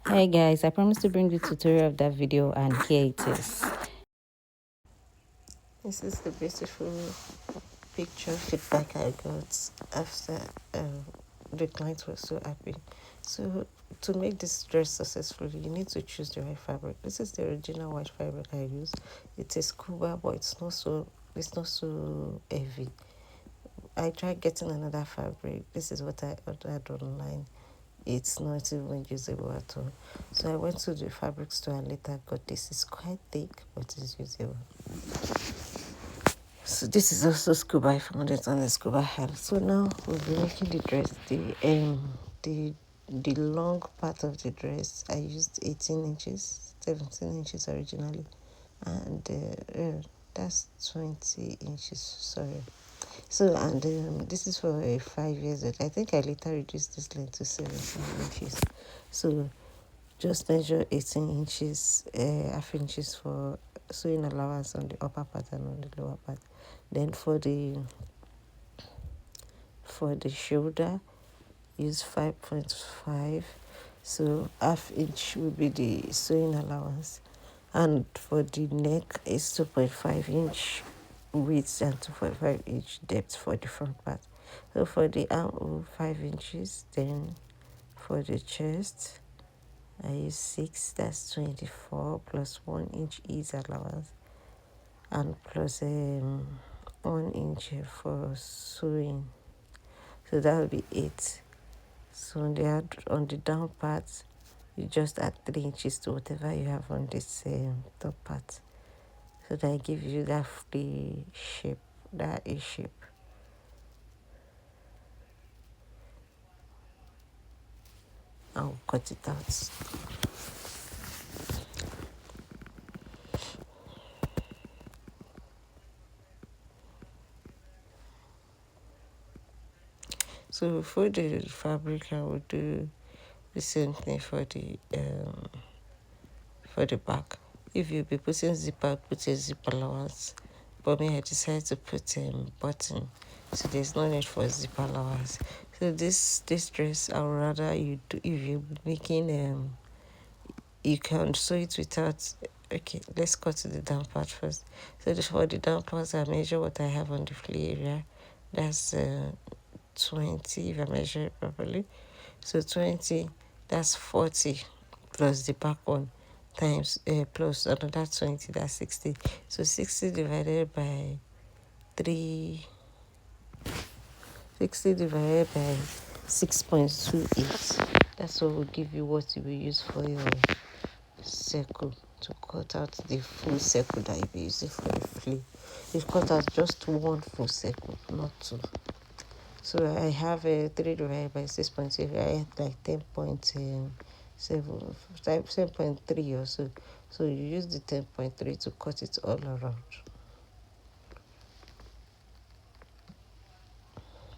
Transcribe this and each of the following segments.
Hey guys, I promised to bring the tutorial of that video and here it is. This is the beautiful picture feedback I got after the client was so happy. So to make this dress successfully, you need to choose the right fabric. This is the original white fabric I use. It is scuba, but it's not so heavy. I tried getting another fabric. This is what I ordered online. It's not even usable at all. So I went to the fabric store and later got this. It's quite thick, but it's usable. So this is also scuba. I found it on the scuba hat. So now we'll be making the dress. The long part of the dress I used 18 inches, 17 inches originally, and that's 20 inches. Sorry. So and this is for a 5 years old. I think I later reduced this length to 17 inches. So just measure 18 inches, half inches for sewing allowance on the upper part and on the lower part. Then for the shoulder, use 5.5. So half inch will be the sewing allowance. And for the neck is 2.5 inch width and 2.5 inch depth for the front part. So for the armhole, 5 inches. Then for the chest, I use 6, that's 24, plus 1 inch ease allowance, and plus 1 inch for sewing. So that will be 8. So on the down part, you just add 3 inches to whatever you have on this top part. So that gives you that free shape, that A shape. I'll cut it out. So for the fabric, I will do the same thing for the back. If you'll be putting zipper, put a zip allowance. But me, I decided to put button, so there's no need for zip allowance. So this dress, I would rather you do if you're making you can sew it without. Okay, let's cut to the down part first. So for the down part, I measure what I have on the flea area. That's 20 if I measure it properly. So 20, that's 40 plus the back one times plus another 20, that's 60. So 60 divided by 3, 60 divided by 6.28. That's what will give you what you will use for your circle to cut out the full circle that you'll be using for the flea. You've cut out just one full circle, not two. So I have a 3 divided by 6.2. I had like 10.7, 7.3 or so. So you use the 10.3 to cut it all around.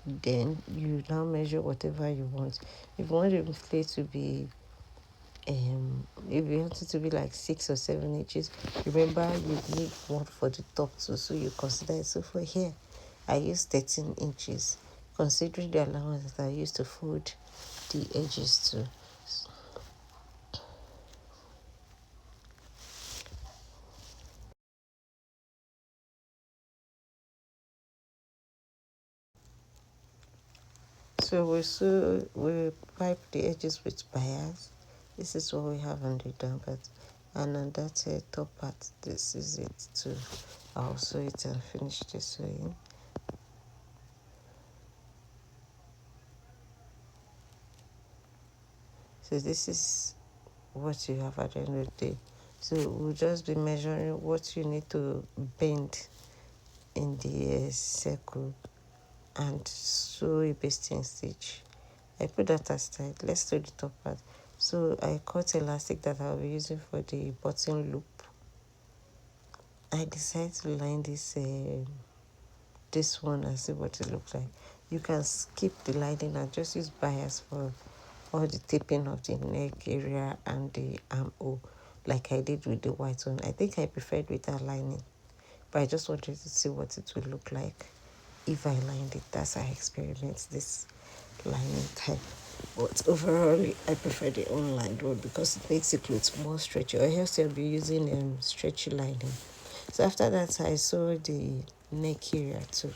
Then you now measure whatever you want. If you want the flea to be if you want it to be like 6 or 7 inches, remember you need one for the top too, so you consider it. So for here, I use 13 inches, considering the allowance that I used to fold the edges to. So we pipe the edges with bias. This is what we have on the down part, and on that top part, this is it too. I'll sew it and finish the sewing. So this is what you have at the end of the day. So we'll just be measuring what you need to bend in the circle and sew a basting stitch. I put that aside. Let's do the top part. So I cut elastic that I'll be using for the button loop. I decided to line this one and see what it looks like. You can skip the lining and just use bias for all the taping of the neck area and the armhole, like I did with the white one. I think I preferred without lining, but I just wanted to see what it would look like if I lined it. That's how I experiment this lining type. But overall, I prefer the online one because it makes the clothes more stretchy. Or else I'll be using stretchy lining. So after that, I sew the neck area too.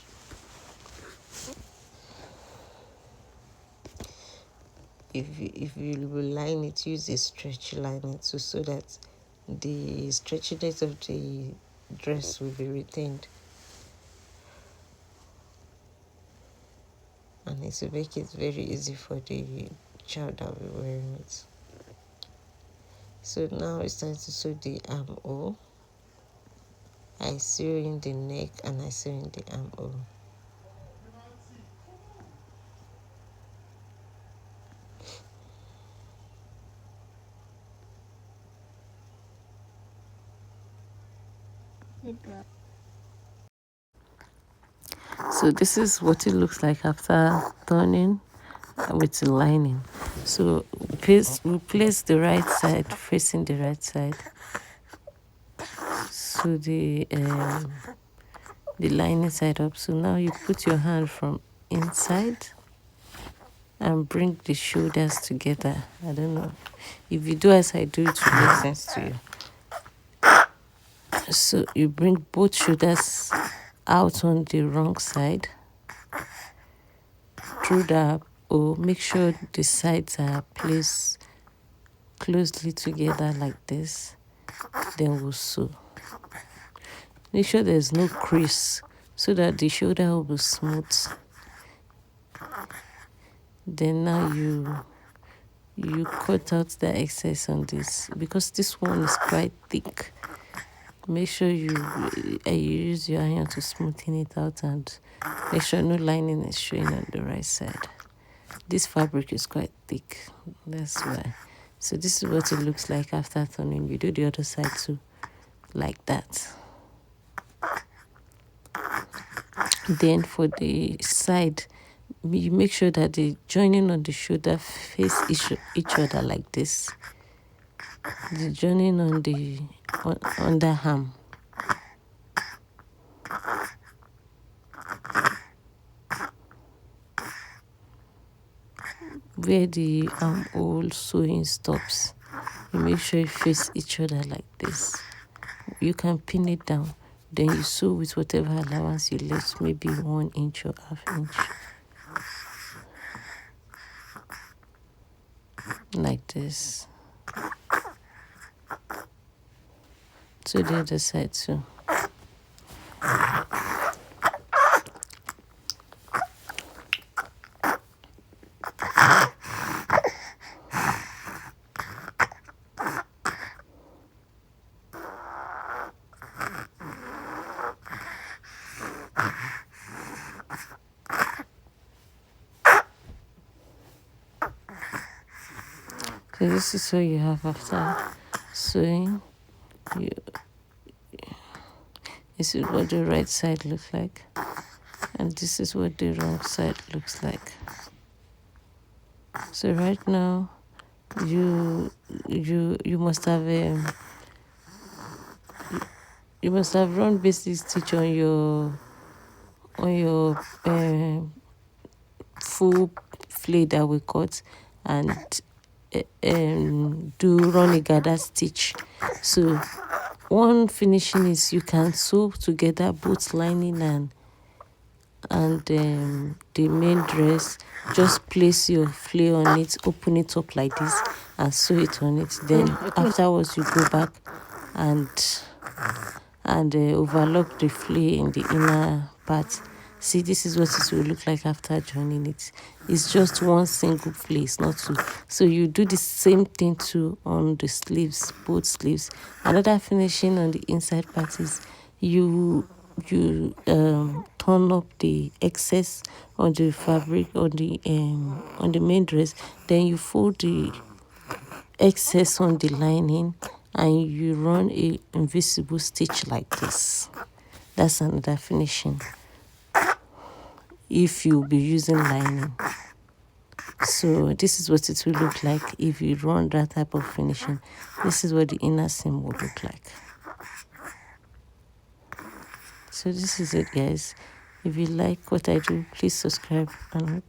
If you will line it, use a stretchy lining too, so that the stretchiness of the dress will be retained, and it will make it very easy for the child that will be wearing it. So now it's time to sew the armhole. I sew in the neck and I sew in the armhole. So this is what it looks like after turning with the lining. So we place the right side facing the right side. So the lining side up. So now you put your hand from inside and bring the shoulders together. I don't know. If you do as I do, it will make sense to you. So you bring both shoulders out on the wrong side through the O. Make sure the sides are placed closely together like this. Then we'll sew. Make sure there's no crease so that the shoulder will be smooth. Then now you cut out the excess on this because this one is quite thick. Make sure you use your iron to smoothen it out and make sure no lining is showing on the right side. This fabric is quite thick, that's why. So this is what it looks like after turning. You do the other side too, like that. Then for the side, you make sure that the joining on the shoulder face each other like this. The joining on the underarm. Where the armhole sewing stops, you make sure you face each other like this. You can pin it down. Then you sew with whatever allowance you left, maybe 1 inch or ½ inch. Like this. To the other side too. So this is what you have after sewing. This is what the right side looks like, and this is what the wrong side looks like. So right now, you must have run basic stitch on your full flay that we cut, and do run a gather stitch. So one finishing is you can sew together both lining and the main dress. Just place your flay on it, open it up like this and sew it on it. Then afterwards you go back and overlock the flay in the inner part. See, this is what it will look like after joining it. It's just one single place, not two. So you do the same thing too on the sleeves, both sleeves. Another finishing on the inside part is you turn up the excess on the fabric on the main dress. Then you fold the excess on the lining and you run a invisible stitch like this. That's another finishing if you'll be using lining. So this is what it will look like if you run that type of finishing. This is what the inner seam will look like. So this is it, guys. If you like what I do, please subscribe and